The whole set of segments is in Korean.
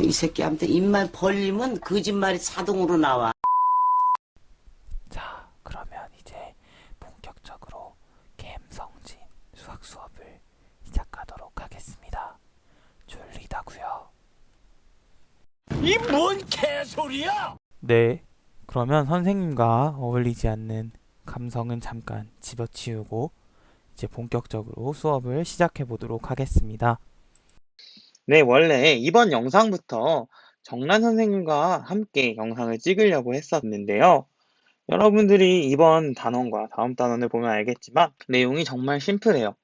이 새끼한테 입만 벌리면 거짓말이 자동으로 나와. 자, 그러면 이제 본격적으로 갬성진 수학 수업을 시작하도록 하겠습니다. 졸리다구요. 이 뭔 개소리야! 네, 그러면 선생님과 어울리지 않는 감성은 잠깐 집어치우고 이제 본격적으로 수업을 시작해 보도록 하겠습니다. 네, 원래 이번 영상부터 정란 선생님과 함께 영상을 찍으려고 했었는데요. 여러분들이 이번 단원과 다음 단원을 보면 알겠지만 내용이 정말 심플해요.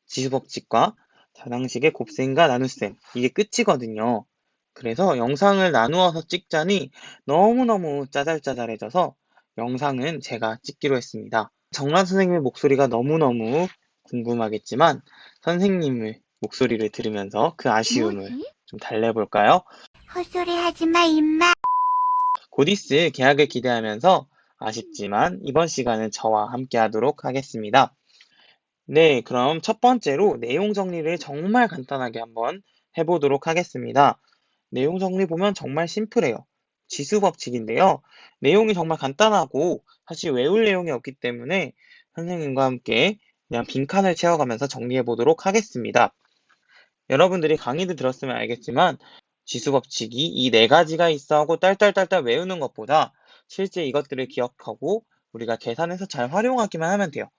지수법칙과 다당식의 곱셈과 나눗셈, 이게 끝이거든요. 그래서 영상을 나누어서 찍자니 너무너무 짜잘짜잘해져서 영상은 제가 찍기로 했습니다. 정란 선생님의 목소리가 너무너무 궁금하겠지만 선생님의 목소리를 들으면서 그 아쉬움을 좀 달래볼까요? 헛소리 하지마 임마. 곧 있을 개학을 기대하면서 아쉽지만 이번 시간은 저와 함께 하도록 하겠습니다. 네, 그럼 첫 번째로 내용 정리를 정말 간단하게 한번 해보도록 하겠습니다. 내용 정리 보면 정말 심플해요. 지수 법칙인데요. 내용이 정말 간단하고 사실 외울 내용이 없기 때문에 선생님과 함께 그냥 빈칸을 채워가면서 정리해 보도록 하겠습니다. 여러분들이 강의도 들었으면 알겠지만 지수 법칙이 이 네 가지가 있어 하고 딸딸딸딸 외우는 것보다 실제 이것들을 기억하고 우리가 계산해서 잘 활용하기만 하면 돼요.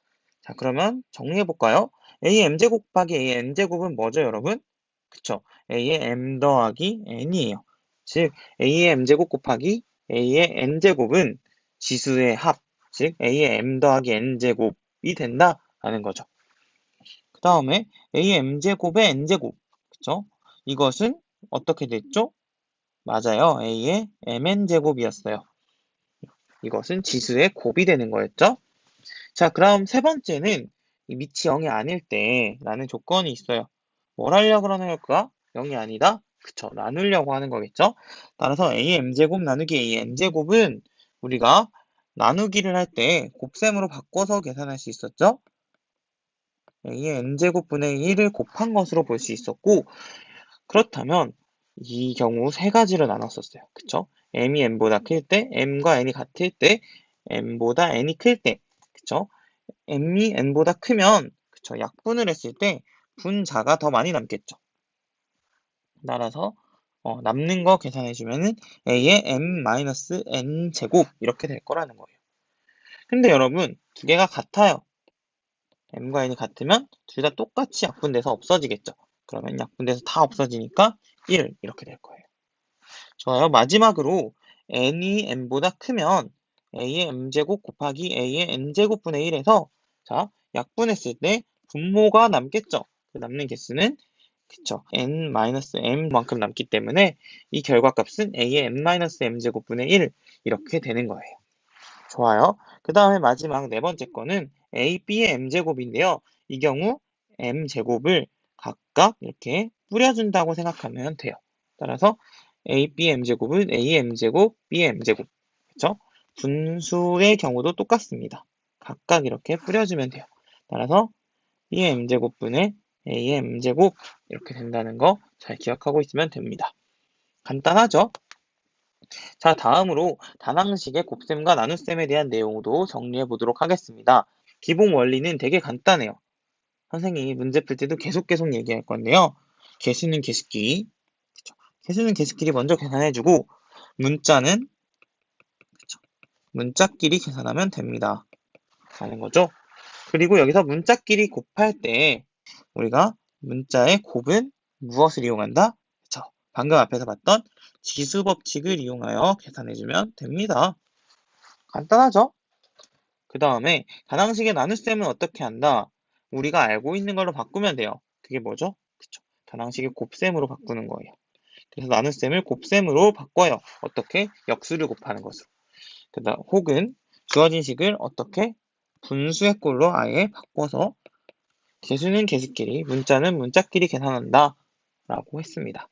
자, 그러면 정리해 볼까요? a의 m제곱 곱하기 a의 n제곱은 뭐죠, 여러분? 그쵸? a의 m 더하기 n이에요. 즉 a의 m제곱 곱하기 a의 n제곱은 지수의 합, 즉 a의 m 더하기 n제곱이 된다라는 거죠. 그 다음에 a의 m제곱의 n제곱, 그쵸? 이것은 어떻게 됐죠? 맞아요. a의 mn제곱이었어요. 이것은 지수의 곱이 되는 거였죠? 자, 그럼 세 번째는 이 밑이 0이 아닐 때 라는 조건이 있어요. 뭘 하려고 그러는 걸까? 0이 아니다? 그쵸, 나누려고 하는 거겠죠? 따라서 a의 m제곱 나누기 a의 n제곱은 우리가 나누기를 할 때 곱셈으로 바꿔서 계산할 수 있었죠? a의 n제곱분의 1을 곱한 것으로 볼 수 있었고, 그렇다면 이 경우 세 가지로 나눴었어요. 그쵸? m이 n보다 클 때, m과 n이 같을 때, m보다 n이 클 때, 그쵸? m이 n보다 크면, 그쵸? 약분을 했을 때 분자가 더 많이 남겠죠. 따라서 남는 거 계산해주면은 a의 m-n 제곱 이렇게 될 거라는 거예요. 근데 여러분 두 개가 같아요. m과 n이 같으면 둘 다 똑같이 약분돼서 없어지겠죠. 그러면 약분돼서 다 없어지니까 1 이렇게 될 거예요. 좋아요. 마지막으로 n이 m보다 크면 a의 m제곱 곱하기 a의 n제곱분의 1에서 자, 약분했을 때 분모가 남겠죠. 그 남는 개수는 그쵸, n-m만큼 남기 때문에 이 결과값은 a의 n-m제곱분의 1 이렇게 되는 거예요. 좋아요. 그 다음에 마지막 네 번째 거는 a, b의 m제곱인데요. 이 경우 m제곱을 각각 이렇게 뿌려준다고 생각하면 돼요. 따라서 a, b m제곱은 a의 m제곱, b의 m제곱. 그쵸? 분수의 경우도 똑같습니다. 각각 이렇게 뿌려주면 돼요. 따라서 b의 m제곱분의 a의 m제곱 이렇게 된다는 거 잘 기억하고 있으면 됩니다. 간단하죠? 자, 다음으로 다항식의 곱셈과 나눗셈에 대한 내용도 정리해 보도록 하겠습니다. 기본 원리는 되게 간단해요. 선생님이 문제 풀 때도 계속 얘기할 건데요. 개수는 개수끼리, 그쵸? 개수는 개수끼리 먼저 계산해주고 문자는 그쵸? 문자끼리 계산하면 됩니다. 라는 거죠. 그리고 여기서 문자끼리 곱할 때 우리가 문자의 곱은 무엇을 이용한다? 그쵸? 방금 앞에서 봤던 지수 법칙을 이용하여 계산해주면 됩니다. 간단하죠? 그 다음에 다항식의 나눗셈은 어떻게 한다? 우리가 알고 있는 걸로 바꾸면 돼요. 그게 뭐죠? 그쵸? 다항식의 곱셈으로 바꾸는 거예요. 그래서 나눗셈을 곱셈으로 바꿔요. 어떻게? 역수를 곱하는 것으로. 그다음 혹은 주어진 식을 어떻게? 분수의 꼴로 아예 바꿔서 개수는 개수끼리, 문자는 문자끼리 계산한다 라고 했습니다.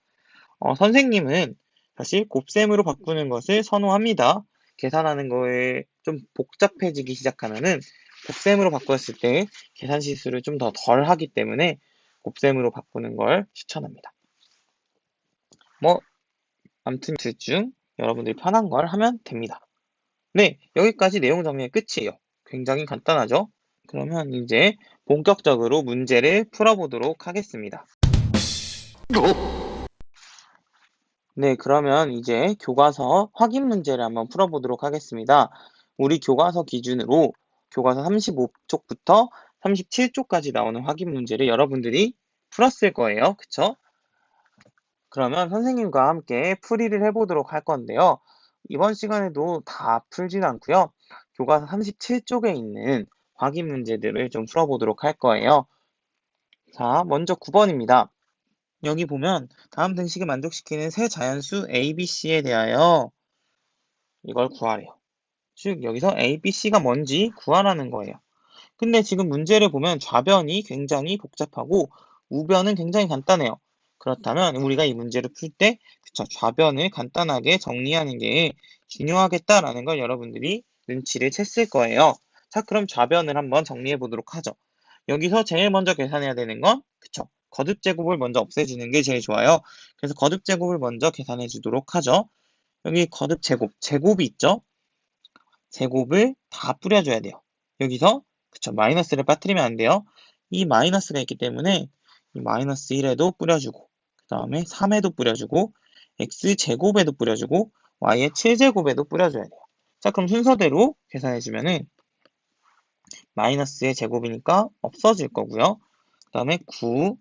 선생님은 사실 곱셈으로 바꾸는 것을 선호합니다. 계산하는 거에 좀 복잡해지기 시작하면은 곱셈으로 바꿨을 때 계산 실수를 좀 더 덜 하기 때문에 곱셈으로 바꾸는 걸 추천합니다. 뭐 아무튼 둘 중 여러분들이 편한 걸 하면 됩니다. 네, 여기까지 내용 정리의 끝이에요. 굉장히 간단하죠? 그러면 이제 본격적으로 문제를 풀어보도록 하겠습니다. 네, 그러면 이제 교과서 확인 문제를 한번 풀어보도록 하겠습니다. 우리 교과서 기준으로 교과서 35쪽부터 37쪽까지 나오는 확인 문제를 여러분들이 풀었을 거예요. 그쵸? 그러면 선생님과 함께 풀이를 해보도록 할 건데요. 이번 시간에도 다 풀진 않고요. 교과서 37쪽에 있는 확인 문제들을 좀 풀어보도록 할 거예요. 자, 먼저 9번입니다. 여기 보면 다음 등식을 만족시키는 세 자연수 A, B, C에 대하여 이걸 구하래요. 즉 여기서 A, B, C가 뭔지 구하라는 거예요. 근데 지금 문제를 보면 좌변이 굉장히 복잡하고 우변은 굉장히 간단해요. 그렇다면 우리가 이 문제를 풀 때 좌변을 간단하게 정리하는 게 중요하겠다라는 걸 여러분들이 눈치를 챘을 거예요. 자, 그럼 좌변을 한번 정리해 보도록 하죠. 여기서 제일 먼저 계산해야 되는 건 거듭 제곱을 먼저 없애주는 게 제일 좋아요. 그래서 거듭 제곱을 먼저 계산해 주도록 하죠. 여기 거듭 제곱, 제곱이 있죠? 제곱을 다 뿌려줘야 돼요. 여기서 마이너스를 빠뜨리면 안 돼요. 이 마이너스가 있기 때문에 이 마이너스 1에도 뿌려주고 그 다음에 3에도 뿌려주고 x제곱에도 뿌려주고 y의 7제곱에도 뿌려줘야 돼요. 자, 그럼 순서대로 계산해주면은 마이너스의 제곱이니까 없어질 거고요. 그 다음에 9,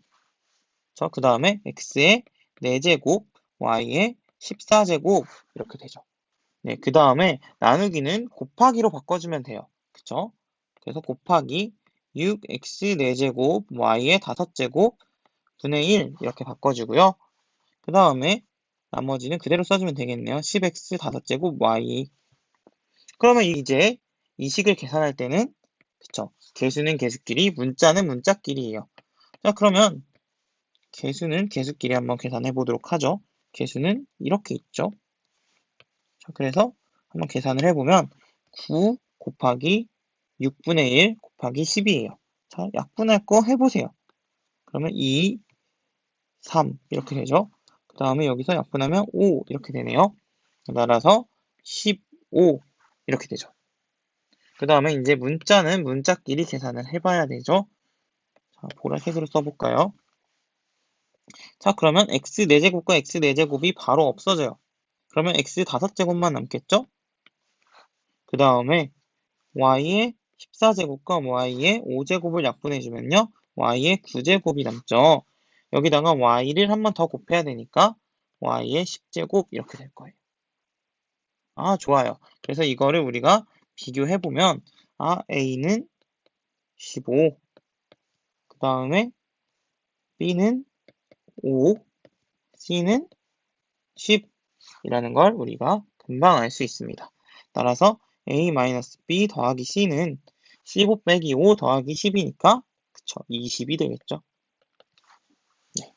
그 다음에 x의 4제곱, y의 14제곱 이렇게 되죠. 네, 그 다음에 나누기는 곱하기로 바꿔주면 돼요. 그쵸? 그래서 곱하기 6x 4제곱, y의 5제곱, 분의 1 이렇게 바꿔주고요. 그 다음에 나머지는 그대로 써주면 되겠네요. 10x 5제곱, y. 그러면 이제 이 식을 계산할 때는 개수는 개수끼리, 문자는 문자끼리예요. 자, 그러면 개수는 개수끼리 한번 계산해 보도록 하죠. 개수는 이렇게 있죠. 자, 그래서 한번 계산을 해보면 9 곱하기 6분의 1 곱하기 10이에요. 자, 약분할 거 해보세요. 그러면 2, 3 이렇게 되죠. 그 다음에 여기서 약분하면 5 이렇게 되네요. 따라서 15 이렇게 되죠. 그 다음에 이제 문자는 문자끼리 계산을 해봐야 되죠. 자, 보라색으로 써볼까요? 자, 그러면 x 4제곱과 x 4제곱이 바로 없어져요. 그러면 x 5제곱만 남겠죠? 그 다음에 y의 14제곱과 y의 5제곱을 약분해주면요. y의 9제곱이 남죠. 여기다가 y를 한 번 더 곱해야 되니까 y의 10제곱 이렇게 될 거예요. 아, 좋아요. 그래서 이거를 우리가 비교해보면 a는 15, 그 다음에 b는 5, c는 10 이라는 걸 우리가 금방 알 수 있습니다. 따라서 a-b 더하기 c는 15 빼기 5 더하기 10이니까 20이 되겠죠. 네.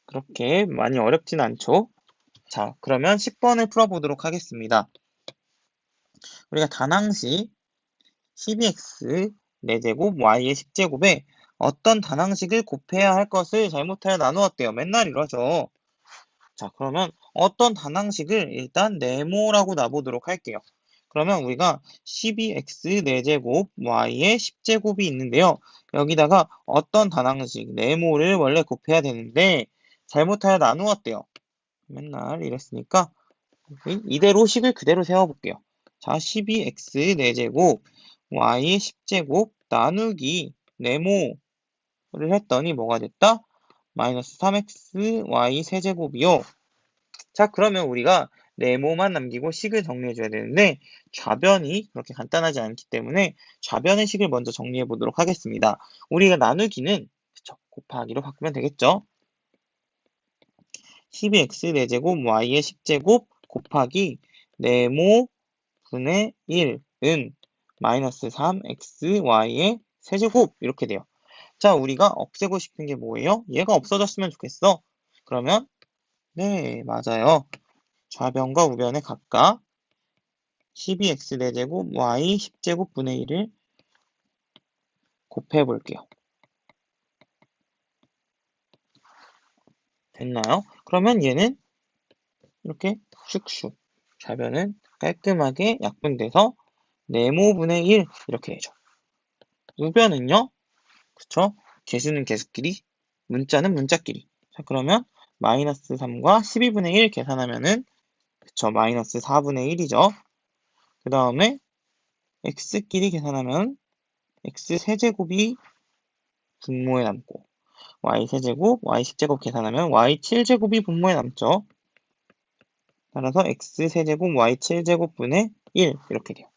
그렇게 많이 어렵진 않죠. 자, 그러면 10번을 풀어보도록 하겠습니다. 우리가 단항식 12x 4제곱 y의 10제곱에 어떤 단항식을 곱해야 할 것을 잘못하여 나누었대요. 맨날 이러죠. 자, 그러면 어떤 단항식을 일단 네모라고 놔보도록 할게요. 그러면 우리가 12x 4제곱 y의 10제곱이 있는데요. 여기다가 어떤 단항식 네모를 원래 곱해야 되는데 잘못하여 나누었대요. 맨날 이랬으니까 이대로 식을 그대로 세워볼게요. 자, 12x 4제곱 y 10제곱 나누기 네모를 했더니 뭐가 됐다? 마이너스 3x y 세제곱이요. 자, 그러면 우리가 네모만 남기고 식을 정리해줘야 되는데 좌변이 그렇게 간단하지 않기 때문에 좌변의 식을 먼저 정리해 보도록 하겠습니다. 우리가 나누기는 곱하기로 바꾸면 되겠죠. 12x 4제곱 y의 10제곱 곱하기 네모 분의 1은 마이너스 3x y의 세제곱 이렇게 돼요. 자, 우리가 없애고 싶은 게 뭐예요? 얘가 없어졌으면 좋겠어. 그러면 네, 맞아요. 좌변과 우변에 각각 12x 4제곱 y 10제곱 분의 1을 곱해 볼게요. 됐나요? 그러면 얘는 이렇게 슉슉 좌변은 깔끔하게 약분돼서 네모분의 1 이렇게 되죠. 우변은요? 그쵸? 개수는 개수끼리, 문자는 문자끼리. 자, 그러면 마이너스 3과 12분의 1 계산하면은 그쵸, 마이너스 4분의 1이죠. 그 다음에 x끼리 계산하면 x 세제곱이 분모에 남고 y 세제곱, y 10제곱 계산하면 y 7제곱이 분모에 남죠. 따라서 x 세제곱, y 7제곱 분의 1 이렇게 돼요.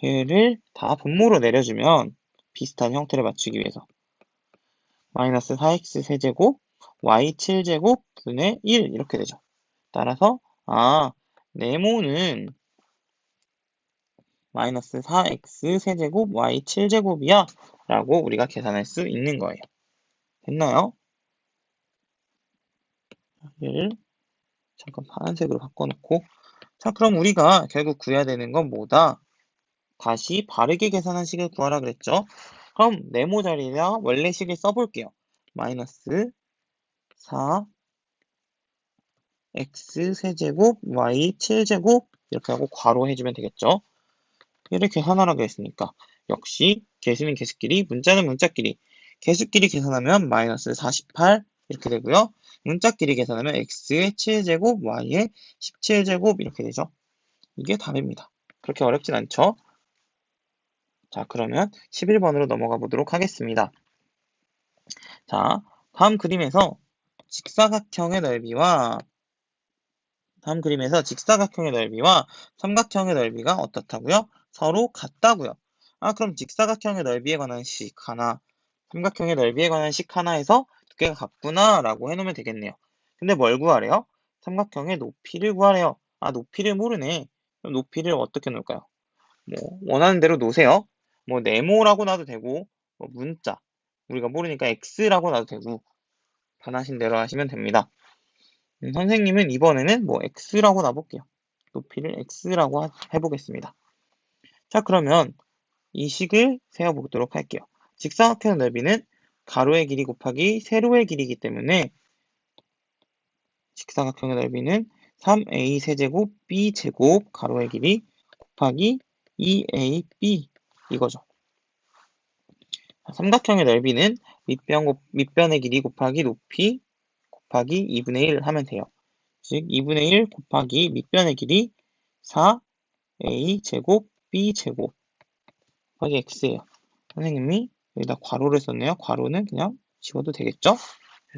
얘를 다 분모로 내려주면 비슷한 형태를 맞추기 위해서 마이너스 4x 세제곱, y 7제곱 분의 1 이렇게 되죠. 따라서 네모는 마이너스 4x 세제곱 y 7제곱이야 라고 우리가 계산할 수 있는 거예요. 됐나요? 얘를 잠깐 파란색으로 바꿔놓고 자, 그럼 우리가 결국 구해야 되는 건 뭐다? 다시 바르게 계산한 식을 구하라 그랬죠? 그럼 네모 자리에다 원래 식을 써볼게요. 마이너스 4 x 세제곱 y 7제곱 이렇게 하고 괄호 해주면 되겠죠? 얘를 계산하라고 했으니까 역시 개수는 개수끼리, 문자는 문자끼리. 개수끼리 계산하면 마이너스 48 이렇게 되고요. 문자끼리 계산하면 x의 7제곱, y의 17제곱 이렇게 되죠. 이게 답입니다. 그렇게 어렵진 않죠? 자, 그러면 11번으로 넘어가 보도록 하겠습니다. 자, 다음 그림에서 직사각형의 넓이와 삼각형의 넓이가 어떻다고요? 서로 같다고요. 그럼 직사각형의 넓이에 관한 식 하나, 삼각형의 넓이에 관한 식 하나에서 두 개가 같구나 라고 해놓으면 되겠네요. 근데 뭘 구하래요? 삼각형의 높이를 구하래요. 높이를 모르네. 그럼 높이를 어떻게 놓을까요? 원하는 대로 놓으세요. 네모라고 놔도 되고, 문자, 우리가 모르니까 x라고 놔도 되고, 반하신 대로 하시면 됩니다. 선생님은 이번에는 x라고 놔볼게요. 높이를 x라고 해보겠습니다. 자, 그러면 이 식을 세워보도록 할게요. 직사각형 넓이는 가로의 길이 곱하기 세로의 길이기 때문에 직사각형의 넓이는 3a 세제곱 b 제곱 가로의 길이 곱하기 2ab 이거죠. 삼각형의 넓이는 밑변의 길이 곱하기 높이 곱하기 2분의 1 하면 돼요. 즉 2분의 1 곱하기 밑변의 길이 4a 제곱 b 제곱 곱하기 x예요. 선생님이 여기다 괄호를 썼네요. 괄호는 그냥 지워도 되겠죠?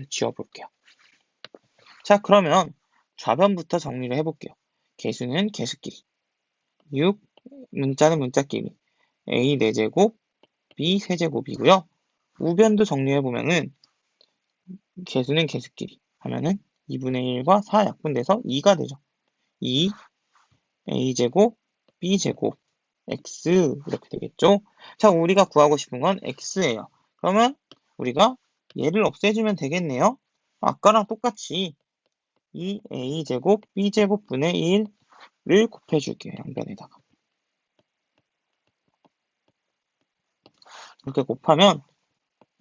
지워볼게요. 자, 그러면 좌변부터 정리를 해볼게요. 개수는 개수끼리 6, 문자는 문자끼리 a 4제곱 b 세제곱이고요. 우변도 정리해보면은 개수는 개수끼리 하면은 2분의 1과 4 약분돼서 2가 되죠. 2 a제곱 b제곱 x 이렇게 되겠죠. 자, 우리가 구하고 싶은 건 x예요. 그러면 우리가 얘를 없애주면 되겠네요. 아까랑 똑같이 2a제곱 b제곱 분의 1을 곱해줄게요. 양변에다가. 이렇게 곱하면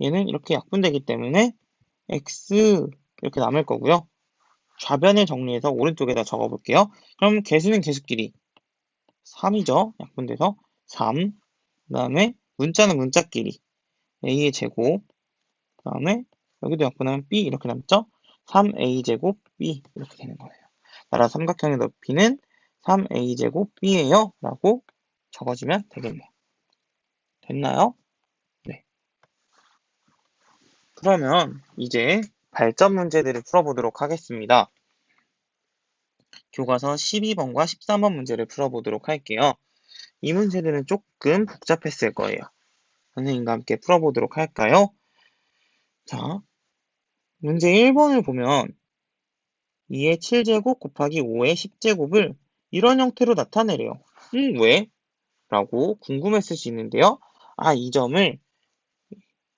얘는 이렇게 약분되기 때문에 x 이렇게 남을 거고요. 좌변을 정리해서 오른쪽에다 적어볼게요. 그럼 개수는 개수끼리 3이죠. 약분돼서 3. 그 다음에 문자는 문자끼리 a의 제곱. 그 다음에 여기도 약분하면 b 이렇게 남죠. 3a 제곱 b 이렇게 되는 거예요. 따라서 삼각형의 높이는 3a 제곱 b예요. 라고 적어주면 되겠네요. 됐나요? 네. 그러면 이제 발전 문제들을 풀어보도록 하겠습니다. 교과서 12번과 13번 문제를 풀어보도록 할게요. 이 문제들은 조금 복잡했을 거예요. 선생님과 함께 풀어보도록 할까요? 자, 문제 1번을 보면 2의 7제곱 곱하기 5의 10제곱을 이런 형태로 나타내래요. 왜? 라고 궁금했을 수 있는데요. 이 점을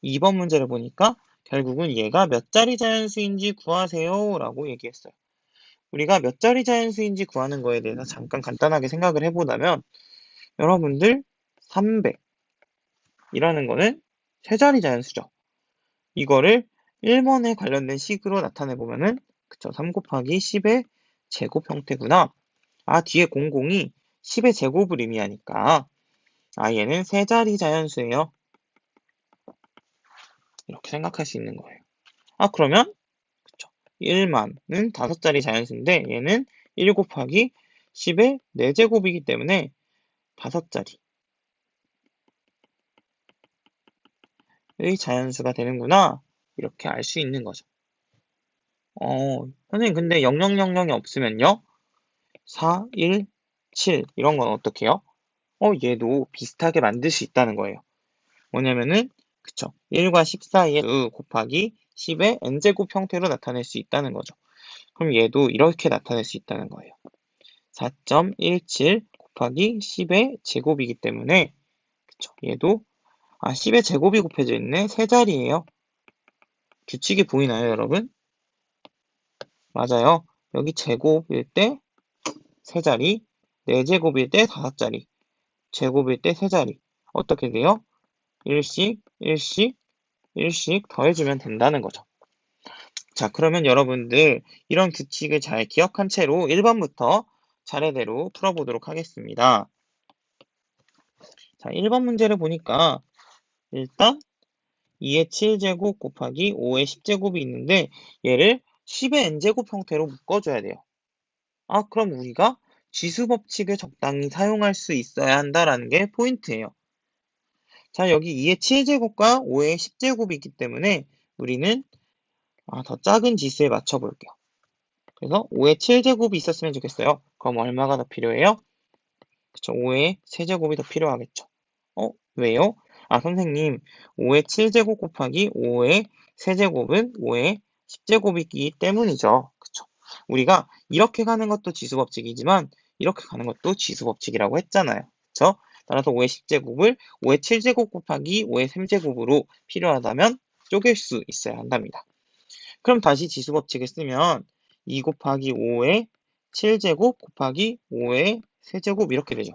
2번 문제를 보니까 결국은 얘가 몇 자리 자연수인지 구하세요 라고 얘기했어요. 우리가 몇 자리 자연수인지 구하는 거에 대해서 잠깐 간단하게 생각을 해보자면 여러분들 300이라는 거는 세 자리 자연수죠. 이거를 1번에 관련된 식으로 나타내보면은 그쵸, 3 곱하기 10의 제곱 형태구나. 뒤에 00이 10의 제곱을 의미하니까 얘는 세 자리 자연수예요. 이렇게 생각할 수 있는 거예요. 그러면 그쵸. 1만은 5자리 자연수인데 얘는 1 곱하기 10의 4제곱이기 때문에 5자리의 자연수가 되는구나. 이렇게 알 수 있는 거죠. 선생님 근데 0000이 없으면요? 4, 1, 7 이런 건 어떻게 해요? 얘도 비슷하게 만들 수 있다는 거예요. 뭐냐면은 그쵸. 1과 10 사이의 수 곱하기 10의 n제곱 형태로 나타낼 수 있다는 거죠. 그럼 얘도 이렇게 나타낼 수 있다는 거예요. 4.17 곱하기 10의 제곱이기 때문에 그쵸. 얘도 10의 제곱이 곱해져 있네. 세 자리예요. 규칙이 보이나요, 여러분? 맞아요. 여기 제곱일 때 세 자리, 4제곱일 때 5자리, 제곱일 때 세 자리. 어떻게 돼요? 1씩, 1씩, 1씩 더해주면 된다는 거죠. 자, 그러면 여러분들 이런 규칙을 잘 기억한 채로 1번부터 차례대로 풀어보도록 하겠습니다. 자, 1번 문제를 보니까 일단 2의 7제곱 곱하기 5의 10제곱이 있는데 얘를 10의 n제곱 형태로 묶어줘야 돼요. 그럼 우리가 지수 법칙을 적당히 사용할 수 있어야 한다라는 게 포인트예요. 자, 여기 2의 7제곱과 5의 10제곱이 있기 때문에 우리는 더 작은 지수에 맞춰 볼게요. 그래서 5의 7제곱이 있었으면 좋겠어요. 그럼 얼마가 더 필요해요? 그쵸, 5의 세제곱이 더 필요하겠죠. 왜요? 선생님, 5의 7제곱 곱하기 5의 세제곱은 5의 10제곱이기 때문이죠. 그쵸. 우리가 이렇게 가는 것도 지수법칙이지만 이렇게 가는 것도 지수법칙이라고 했잖아요. 그쵸? 따라서 5의 10제곱을 5의 7제곱 곱하기 5의 3제곱으로 필요하다면 쪼갤 수 있어야 한답니다. 그럼 다시 지수법칙을 쓰면 2 곱하기 5의 7제곱 곱하기 5의 세제곱 이렇게 되죠.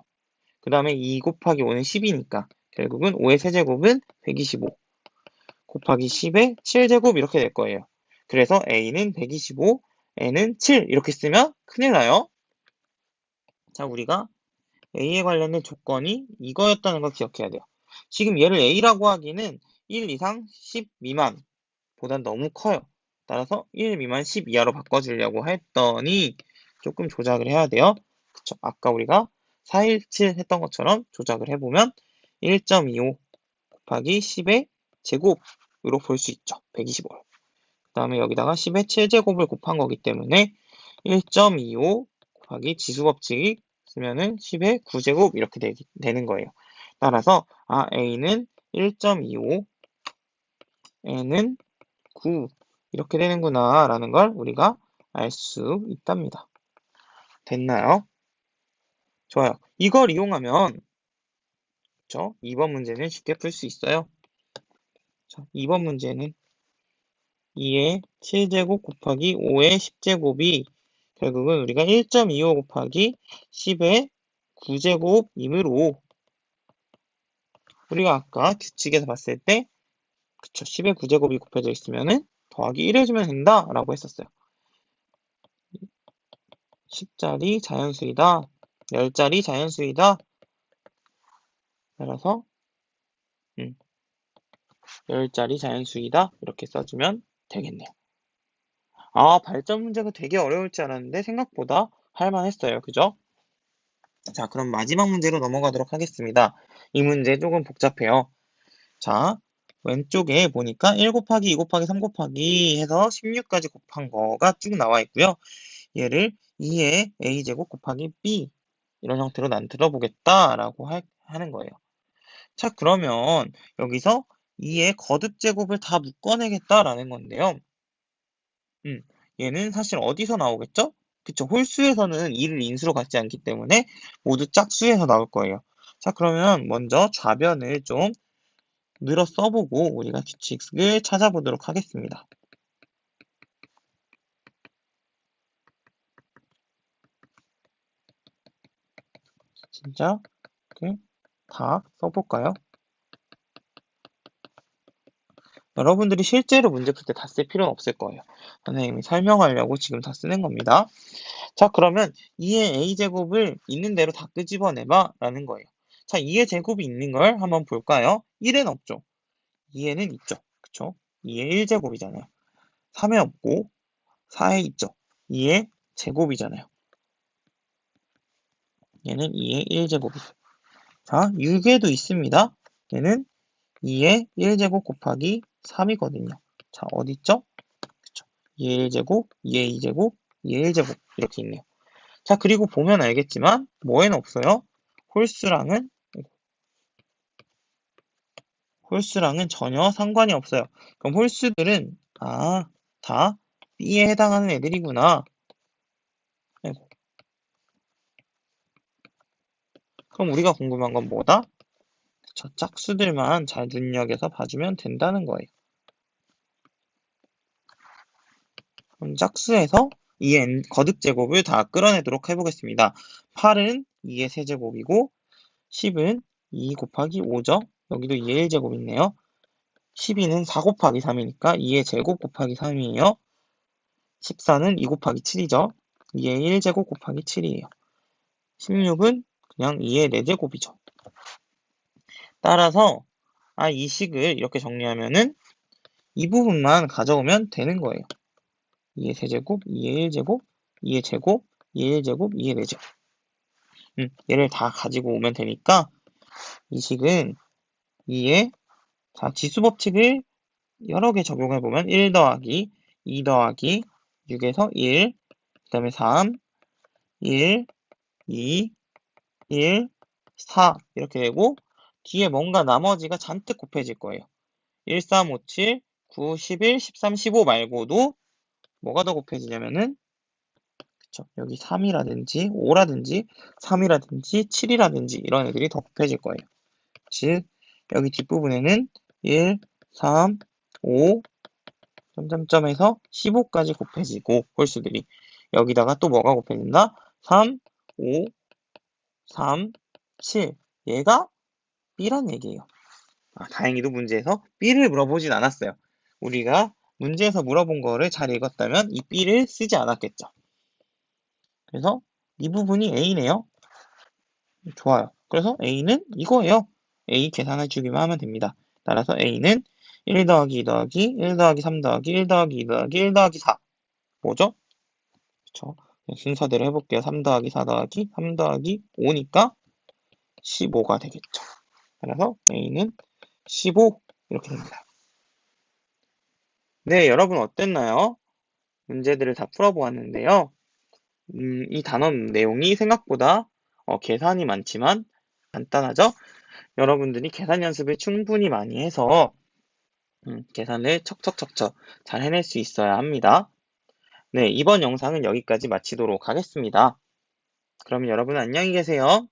그 다음에 2 곱하기 5는 10이니까 결국은 5의 세제곱은 125 곱하기 10의 7제곱 이렇게 될 거예요. 그래서 A는 125, N은 7 이렇게 쓰면 큰일 나요. 자, 우리가 A에 관련된 조건이 이거였다는 걸 기억해야 돼요. 지금 얘를 A라고 하기는 1 이상 10 미만 보단 너무 커요. 따라서 1 미만 10 이하로 바꿔주려고 했더니 조금 조작을 해야 돼요. 그쵸? 아까 우리가 417 했던 것처럼 조작을 해보면 1.25 곱하기 10의 제곱으로 볼 수 있죠. 125를. 그 다음에 여기다가 10의 7제곱을 곱한 거기 때문에 1.25 곱하기 지수법칙이 쓰면은 10의 9제곱 이렇게 되는 거예요. 따라서 A는 1.25, N은 9 이렇게 되는구나 라는 걸 우리가 알 수 있답니다. 됐나요? 좋아요. 이걸 이용하면 그쵸? 2번 문제는 쉽게 풀 수 있어요. 자, 2번 문제는 2의 7제곱 곱하기 5의 10제곱이 결국은 우리가 1.25 곱하기 10의 9제곱이므로 우리가 아까 규칙에서 봤을 때 그쵸? 10의 9제곱이 곱해져 있으면은 더하기 1 해주면 된다 라고 했었어요. 10자리 자연수이다. 10자리 자연수이다. 따라서 10자리 자연수이다. 이렇게 써주면 되겠네요. 발전 문제가 되게 어려울 줄 알았는데 생각보다 할만했어요. 그죠? 자, 그럼 마지막 문제로 넘어가도록 하겠습니다. 이 문제 조금 복잡해요. 자, 왼쪽에 보니까 1 곱하기 2 곱하기 3 곱하기 해서 16까지 곱한 거가 쭉 나와 있고요. 얘를 2의 a제곱 곱하기 b 이런 형태로 만들어 보겠다라고 하는 거예요. 자, 그러면 여기서 2의 거듭제곱을 다 묶어내겠다라는 건데요. 얘는 사실 어디서 나오겠죠? 그쵸, 홀수에서는 2를 인수로 갖지 않기 때문에 모두 짝수에서 나올 거예요. 자, 그러면 먼저 좌변을 좀 늘어 써보고 우리가 규칙을 찾아보도록 하겠습니다. 진짜 이렇게 다 써볼까요? 여러분들이 실제로 문제 풀 때 다 쓸 필요는 없을 거예요. 선생님이 설명하려고 지금 다 쓰는 겁니다. 자, 그러면 2의 a제곱을 있는 대로 다 끄집어내봐 라는 거예요. 자, 2의 제곱이 있는 걸 한번 볼까요? 1에는 없죠. 2에는 있죠. 그쵸? 2의 1제곱이잖아요. 3에 없고 4에 있죠. 2의 제곱이잖아요. 얘는 2의 1제곱이죠. 자, 6에도 있습니다. 얘는 2의 1제곱 곱하기 3이거든요. 자, 어딨죠? 그쵸. 2의 1제곱, 2의 2제곱, 2의 1제곱 이렇게 있네요. 자, 그리고 보면 알겠지만 뭐에는 없어요? 홀수랑은 전혀 상관이 없어요. 그럼 홀수들은 다 B에 해당하는 애들이구나. 아이고. 그럼 우리가 궁금한 건 뭐다? 저 짝수들만 잘 눈여겨서 봐주면 된다는 거예요. 그럼 짝수에서 2의 거듭제곱을 다 끌어내도록 해보겠습니다. 8은 2의 세제곱이고 10은 2 곱하기 5죠. 여기도 2의 1제곱 있네요. 12는 4 곱하기 3이니까 2의 제곱 곱하기 3이에요. 14는 2 곱하기 7이죠. 2의 1제곱 곱하기 7이에요. 16은 그냥 2의 4제곱이죠. 따라서 이 식을 이렇게 정리하면은 이 부분만 가져오면 되는 거예요. 2의 세제곱, 2의 1제곱, 2의 제곱, 2의 1제곱, 2의 4제곱. 얘를 다 가지고 오면 되니까 이 식은 2의 지수 법칙을 여러 개 적용해보면 1 더하기 2 더하기 6에서 1, 그 다음에 3, 1, 2, 1, 4 이렇게 되고 뒤에 뭔가 나머지가 잔뜩 곱해질 거예요. 1, 3, 5, 7, 9, 11, 13, 15 말고도 뭐가 더 곱해지냐면은 그쵸? 여기 3이라든지 5라든지 3이라든지 7이라든지 이런 애들이 더 곱해질 거예요. 즉 여기 뒷부분에는 1, 3, 5 점점점에서 15까지 곱해지고 홀수들이 여기다가 또 뭐가 곱해진다? 3, 5, 3, 7 얘가 B란 얘기예요. 다행히도 문제에서 B를 물어보진 않았어요. 우리가 문제에서 물어본 거를 잘 읽었다면 이 B를 쓰지 않았겠죠. 그래서 이 부분이 A네요. 좋아요. 그래서 A는 이거예요. A 계산해 주기만 하면 됩니다. 따라서 A는 1 더하기 2 더하기 1 더하기 3 더하기 1 더하기 2 더하기 1 더하기 4 뭐죠? 그쵸? 순서대로 해볼게요. 3 더하기 4 더하기 3 더하기 5니까 15가 되겠죠. 따라서 A는 15 이렇게 됩니다. 네, 여러분 어땠나요? 문제들을 다 풀어보았는데요. 이 단어 내용이 생각보다 계산이 많지만 간단하죠? 여러분들이 계산 연습을 충분히 많이 해서 계산을 척척척척 잘 해낼 수 있어야 합니다. 네, 이번 영상은 여기까지 마치도록 하겠습니다. 그럼 여러분 안녕히 계세요.